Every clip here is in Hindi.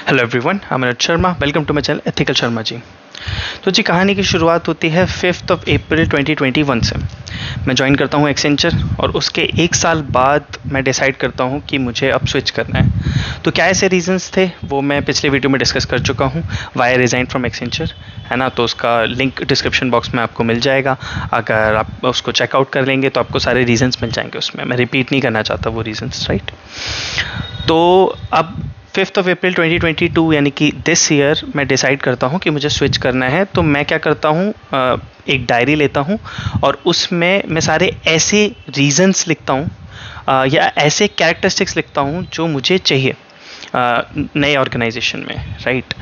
Hello everyone, I am Anuj Sharma. Welcome to my channel ethical Sharma ji. तो जी, कहानी की शुरुआत होती है 5 अप्रैल 2021 से। मैं ज्वाइन करता हूँ एक्सेंचर और उसके 1 साल बाद मैं डिसाइड करता हूँ कि मुझे अब स्विच करना है। तो क्या ऐसे रीजंस थे वो मैं पिछले वीडियो में डिस्कस कर चुका हूँ, why I resign from Accenture, है ना। तो उसका लिंक डिस्क्रिप्शन बॉक्स में आपको मिल जाएगा। अगर आप उसको चेकआउट कर लेंगे तो आपको सारे रीजंस मिल जाएंगे उसमें। मैं रिपीट नहीं करना चाहता वो रीजंस, राइट। तो अब 5 अप्रैल 2022 यानी कि दिस ईयर मैं डिसाइड करता हूँ कि मुझे स्विच करना है। तो मैं क्या करता हूँ, एक डायरी लेता हूँ और उसमें मैं सारे ऐसे रीजंस लिखता हूँ या ऐसे कैरेक्टरिस्टिक्स लिखता हूँ जो मुझे चाहिए नए ऑर्गेनाइजेशन में, राइट।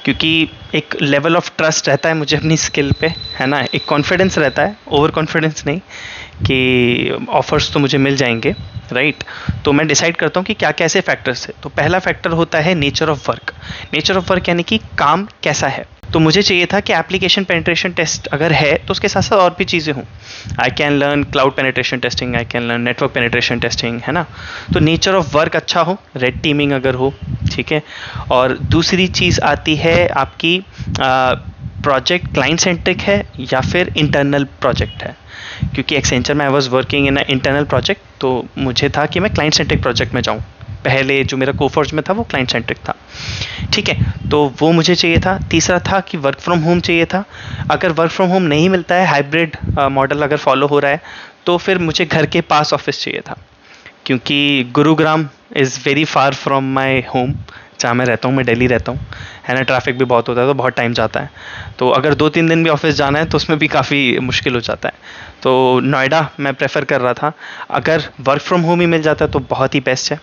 क्योंकि एक लेवल ऑफ ट्रस्ट रहता है मुझे अपनी स्किल पे, है ना। एक कॉन्फिडेंस रहता है, ओवर कॉन्फिडेंस नहीं, कि ऑफर्स तो मुझे मिल जाएंगे, राइट। तो मैं डिसाइड करता हूँ कि क्या कैसे फैक्टर्स है। तो पहला फैक्टर होता है nature of work. Nature of work यानी कि काम कैसा है। तो मुझे चाहिए था कि एप्लीकेशन पेनिट्रेशन टेस्ट अगर है तो उसके साथ साथ और भी चीज़ें हों। I can learn cloud penetration testing, I can learn network penetration testing, है ना। तो नेचर ऑफ वर्क अच्छा हो, रेड टीमिंग अगर हो, ठीक है। और दूसरी चीज़ आती है आपकी प्रोजेक्ट क्लाइंट सेंट्रिक है या फिर इंटरनल प्रोजेक्ट है। क्योंकि एक्सेंचर में I was working in internal project, तो मुझे था कि मैं क्लाइंट सेंट्रिक प्रोजेक्ट में जाऊँ। पहले जो मेरा कोफोर्ज में था वो क्लाइंट सेंट्रिक था, ठीक है। तो वो मुझे चाहिए था। तीसरा था कि वर्क फ्रॉम होम चाहिए था। अगर वर्क फ्रॉम होम नहीं मिलता है, हाइब्रिड मॉडल अगर फॉलो हो रहा है, तो फिर मुझे घर के पास ऑफिस चाहिए था। क्योंकि Gurugram is very far from my home, जहाँ मैं रहता हूँ। मैं दिल्ली रहता हूँ, है ना। ट्रैफिक भी बहुत होता है तो बहुत टाइम जाता है। तो अगर 2-3 दिन भी ऑफिस जाना है तो उसमें भी काफ़ी मुश्किल हो जाता है। तो नोएडा मैं प्रेफर कर रहा था। अगर वर्क फ्रॉम होम ही मिल जाता है तो बहुत ही बेस्ट है,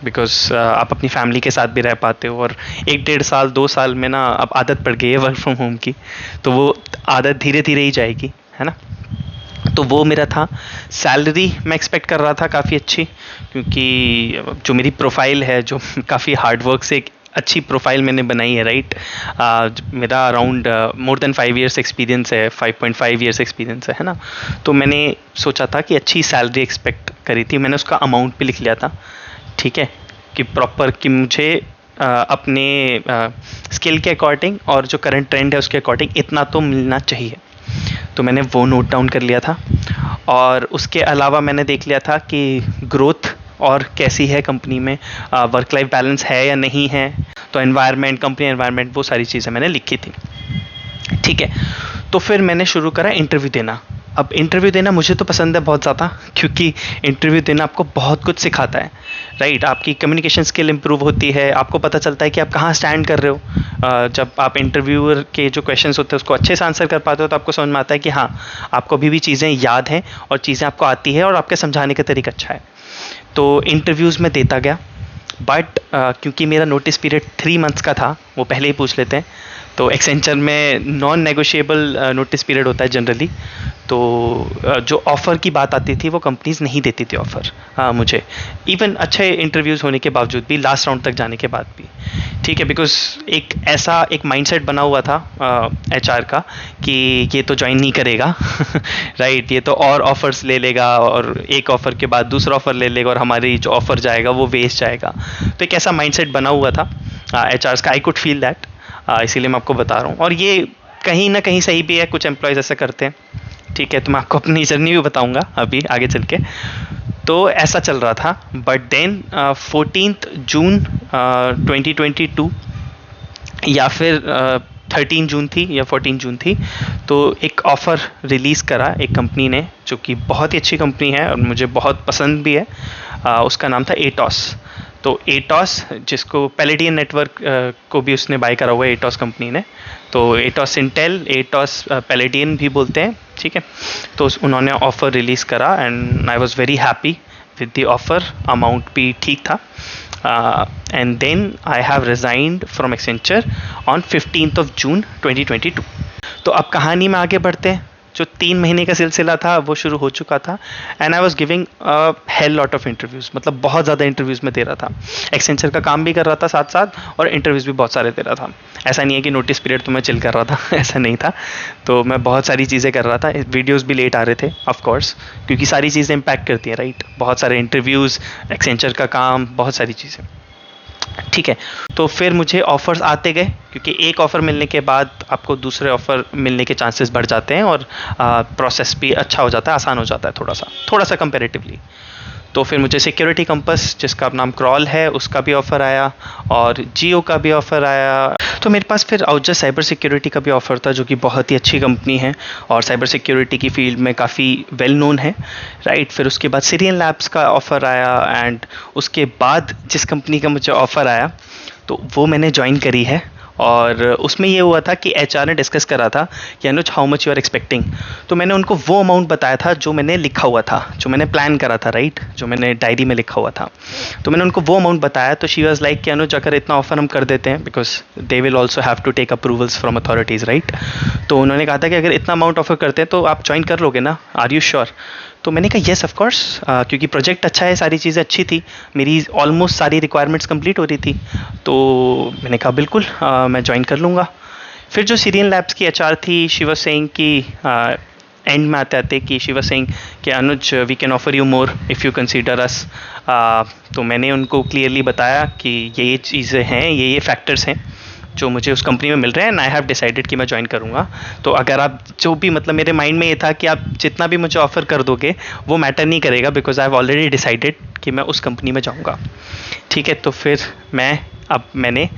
बिकॉज आप अपनी फैमिली के साथ भी रह पाते हो। और 1-1.5 साल 2 साल में ना अब आदत पड़ गई है वर्क फ्रॉम होम की, तो वो आदत धीरे धीरे ही जाएगी, है ना। तो वो मेरा था। सैलरी मैं एक्सपेक्ट कर रहा था काफ़ी अच्छी, क्योंकि जो मेरी प्रोफाइल है, जो काफ़ी हार्डवर्क से एक अच्छी प्रोफाइल मैंने बनाई है, राइट। मेरा around more than 5 years experience है, 5.5 ईयर्स एक्सपीरियंस है ना। तो मैंने सोचा था कि अच्छी सैलरी एक्सपेक्ट करी थी। मैंने उसका अमाउंट भी लिख लिया था, ठीक है, कि प्रॉपर कि मुझे अपने स्किल के अकॉर्डिंग और जो करंट ट्रेंड है उसके अकॉर्डिंग इतना तो मिलना चाहिए। तो मैंने वो नोट डाउन कर लिया था। और उसके अलावा मैंने देख लिया था कि ग्रोथ और कैसी है कंपनी में, वर्क लाइफ बैलेंस है या नहीं है। तो एनवायरनमेंट, कंपनी एनवायरनमेंट, वो सारी चीज़ें मैंने लिखी थी, ठीक है। तो फिर मैंने शुरू करा इंटरव्यू देना। अब इंटरव्यू देना मुझे तो पसंद है बहुत ज़्यादा, क्योंकि इंटरव्यू देना आपको बहुत कुछ सिखाता है, राइट। आपकी कम्युनिकेशन स्किल इंप्रूव होती है, आपको पता चलता है कि आप कहाँ स्टैंड कर रहे हो। जब आप इंटरव्यूअर के जो क्वेश्चंस होते हैं उसको अच्छे से आंसर कर पाते हो तो आपको समझ में आता है कि हाँ, आपको अभी भी चीज़ें याद हैं और चीज़ें आपको आती है और आपके समझाने का तरीका अच्छा है। तो इंटरव्यूज़ में देता गया। बट क्योंकि मेरा नोटिस पीरियड 3 मंथ्स का था, वो पहले ही पूछ लेते हैं। तो एक्सेंचर में नॉन नेगोशिएबल नोटिस पीरियड होता है जनरली। तो जो ऑफ़र की बात आती थी वो कंपनीज़ नहीं देती थी ऑफ़र मुझे, इवन अच्छे इंटरव्यूज़ होने के बावजूद भी, लास्ट राउंड तक जाने के बाद भी, ठीक है। बिकॉज एक ऐसा एक माइंडसेट बना हुआ था एचआर का कि ये तो ज्वाइन नहीं करेगा राइट, ये तो और ऑफ़र्स ले लेगा और एक ऑफ़र के बाद दूसरा ऑफ़र ले लेगा और हमारी जो ऑफ़र जाएगा वो वेस्ट जाएगा। तो एक ऐसा माइंडसेट बना हुआ था एचआर्स का। आई कुड फील दैट, इसीलिए मैं आपको बता रहा हूँ। और ये कहीं ना कहीं सही भी है, कुछ एम्प्लॉयज़ ऐसा करते हैं, ठीक है। तो मैं आपको अपनी जर्नी भी बताऊंगा अभी आगे चल के। तो ऐसा चल रहा था। बट देन 14 जून 2022 या फिर 13 जून थी या 14 जून थी, तो एक ऑफ़र रिलीज़ करा एक कंपनी ने, जो कि बहुत ही अच्छी कंपनी है और मुझे बहुत पसंद भी है। उसका नाम था एटॉस। तो एटॉस, जिसको पैलेडियन नेटवर्क को भी उसने बाय करा हुआ है एटॉस कंपनी ने। तो एटॉस इंटेल, एटॉस पैलेडियन भी बोलते हैं, ठीक है। तो उन्होंने ऑफ़र रिलीज़ करा and I was very happy with the offer. Amount भी ठीक था। And then I have resigned from Accenture on 15 June 2022। तो अब कहानी में आगे बढ़ते हैं। जो 3 महीने का सिलसिला था वो शुरू हो चुका था and I was giving hell lot of interviews. मतलब बहुत ज़्यादा इंटरव्यूज़ में दे रहा था। एक्सेंचर का काम भी कर रहा था साथ साथ और इंटरव्यूज़ भी बहुत सारे दे रहा था। ऐसा नहीं है कि नोटिस पीरियड तो मैं चिल कर रहा था ऐसा नहीं था। तो मैं बहुत सारी चीज़ें कर रहा था। वीडियोज़ भी लेट आ रहे थे ऑफ कोर्स, क्योंकि सारी चीज़ें इम्पैक्ट करती हैं, राइट। बहुत सारे इंटरव्यूज़, एक्सेंचर का काम, बहुत सारी चीज़ें। ठीक है। तो फिर मुझे ऑफ़र्स आते गए, क्योंकि एक ऑफ़र मिलने के बाद आपको दूसरे ऑफ़र मिलने के चांसेस बढ़ जाते हैं, और प्रोसेस भी अच्छा हो जाता है, आसान हो जाता है थोड़ा सा कंपैरेटिवली। तो फिर मुझे सिक्योरिटी कंपस, जिसका नाम क्रॉल है, उसका भी ऑफ़र आया, और जियो का भी ऑफ़र आया। तो मेरे पास फिर आउटजस्ट साइबर सिक्योरिटी का भी ऑफ़र था, जो कि बहुत ही अच्छी कंपनी है और साइबर सिक्योरिटी की फील्ड में काफ़ी वेल नोन है, राइट। फिर उसके बाद सिरियन लैब्स का ऑफ़र आया, एंड उसके बाद जिस कंपनी का मुझे ऑफ़र आया तो वो मैंने ज्वाइन करी है। और उसमें ये हुआ था कि एचआर ने डिस्कस करा था कि Anuj, how much you are expecting. तो मैंने उनको वो अमाउंट बताया था जो मैंने लिखा हुआ था, जो मैंने प्लान करा था, राइट, जो मैंने डायरी में लिखा हुआ था। तो मैंने उनको वो अमाउंट बताया, तो शी वाज लाइक कि अनुज, अगर इतना ऑफर हम कर देते हैं, because they will also have to take approvals from authorities, right. तो उन्होंने कहा था कि अगर इतना अमाउंट ऑफर करते हैं तो आप ज्वाइन कर लोगे ना, आर यू श्योर। तो मैंने कहा येस ऑफ कोर्स, क्योंकि प्रोजेक्ट अच्छा है, सारी चीज़ें अच्छी थी, मेरी ऑलमोस्ट सारी रिक्वायरमेंट्स कंप्लीट हो रही थी। तो मैंने कहा बिल्कुल, मैं ज्वाइन कर लूँगा। फिर जो सीरियन लैब्स की एचआर थी, शी वाज सेइंग कि एंड में आते आते कि शी वाज सेइंग कि Anuj, we can offer you more if you consider us. तो मैंने उनको क्लियरली बताया कि ये चीज़ें हैं, ये फैक्टर्स हैं जो मुझे उस कंपनी में मिल रहे हैं, एंड आई हैव डिसाइडेड कि मैं ज्वाइन करूँगा। तो अगर आप जो भी, मतलब मेरे माइंड में ये था कि आप जितना भी मुझे ऑफ़र कर दोगे वो मैटर नहीं करेगा, because I have already decided कि मैं उस कंपनी में जाऊँगा। ठीक है। तो फिर मैंने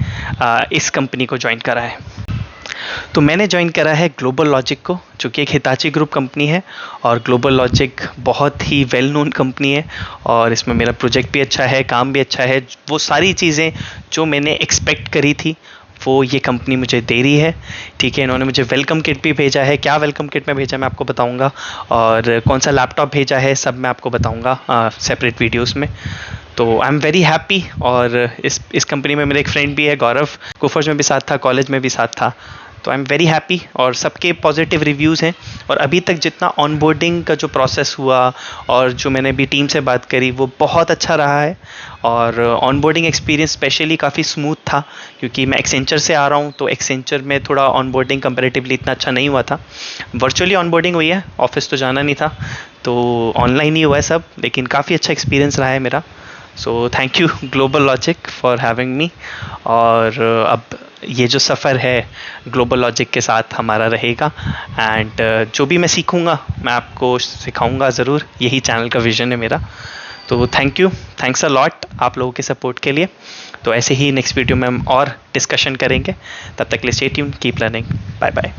इस कंपनी को ज्वाइन करा है। तो मैंने ज्वाइन करा है ग्लोबल लॉजिक को, जो कि एक हिताची ग्रुप कंपनी है, और ग्लोबल लॉजिक बहुत ही वेल नोन कंपनी है, और इसमें मेरा प्रोजेक्ट भी अच्छा है, काम भी अच्छा है। वो सारी चीज़ें जो मैंने एक्सपेक्ट करी थी वो ये कंपनी मुझे दे रही है। ठीक है। इन्होंने मुझे वेलकम किट भी भेजा है, क्या वेलकम किट में भेजा मैं आपको बताऊंगा, और कौन सा लैपटॉप भेजा है सब मैं आपको बताऊंगा सेपरेट वीडियोस में। तो आई एम वेरी हैप्पी। और इस कंपनी में मेरे एक फ्रेंड भी है, गौरव, कुफर्ज में भी साथ था, कॉलेज में भी साथ था। तो आई एम वेरी हैप्पी, और सबके पॉजिटिव रिव्यूज़ हैं। और अभी तक जितना ऑनबोर्डिंग का जो प्रोसेस हुआ और जो मैंने भी टीम से बात करी, वो बहुत अच्छा रहा है। और ऑनबोर्डिंग एक्सपीरियंस स्पेशली काफ़ी स्मूथ था, क्योंकि मैं एक्सेंचर से आ रहा हूँ, तो एक्सेंचर में थोड़ा ऑनबोर्डिंग कंपैरेटिवली इतना अच्छा नहीं हुआ था। वर्चुअली ऑनबोर्डिंग हुई है, ऑफिस तो जाना नहीं था, तो ऑनलाइन ही हुआ है सब, लेकिन काफ़ी अच्छा एक्सपीरियंस रहा है मेरा। So thank you global logic for having me. और अब ये जो सफ़र है ग्लोबल लॉजिक के साथ हमारा रहेगा, एंड जो भी मैं सीखूँगा मैं आपको सिखाऊँगा ज़रूर, यही चैनल का विज़न है मेरा। तो thank you, thanks a lot आप लोगों के सपोर्ट के लिए। तो ऐसे ही नेक्स्ट वीडियो में हम और डिस्कशन करेंगे। तब तक के लिए stay tuned, keep learning, bye bye.